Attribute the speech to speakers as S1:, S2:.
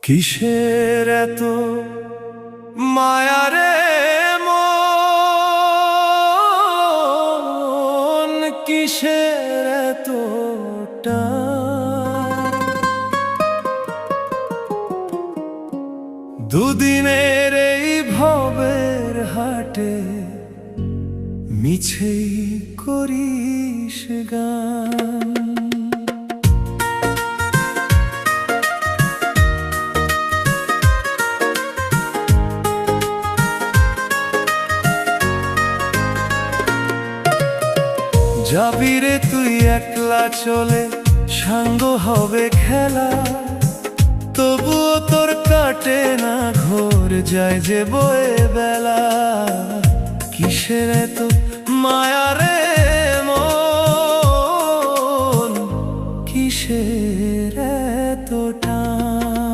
S1: কিসের এত মায়া রে মন, কিসের এত টান? দুদিনের এই ভবের হাটে মিছেই করিস গান। যাবি রে তুই একলা চলে, সাঙ্গ হবে খেলা, তবুও তোর কাটে না ঘোর, যায় যে বয়ে বেলা। কিসের এত মায়া রে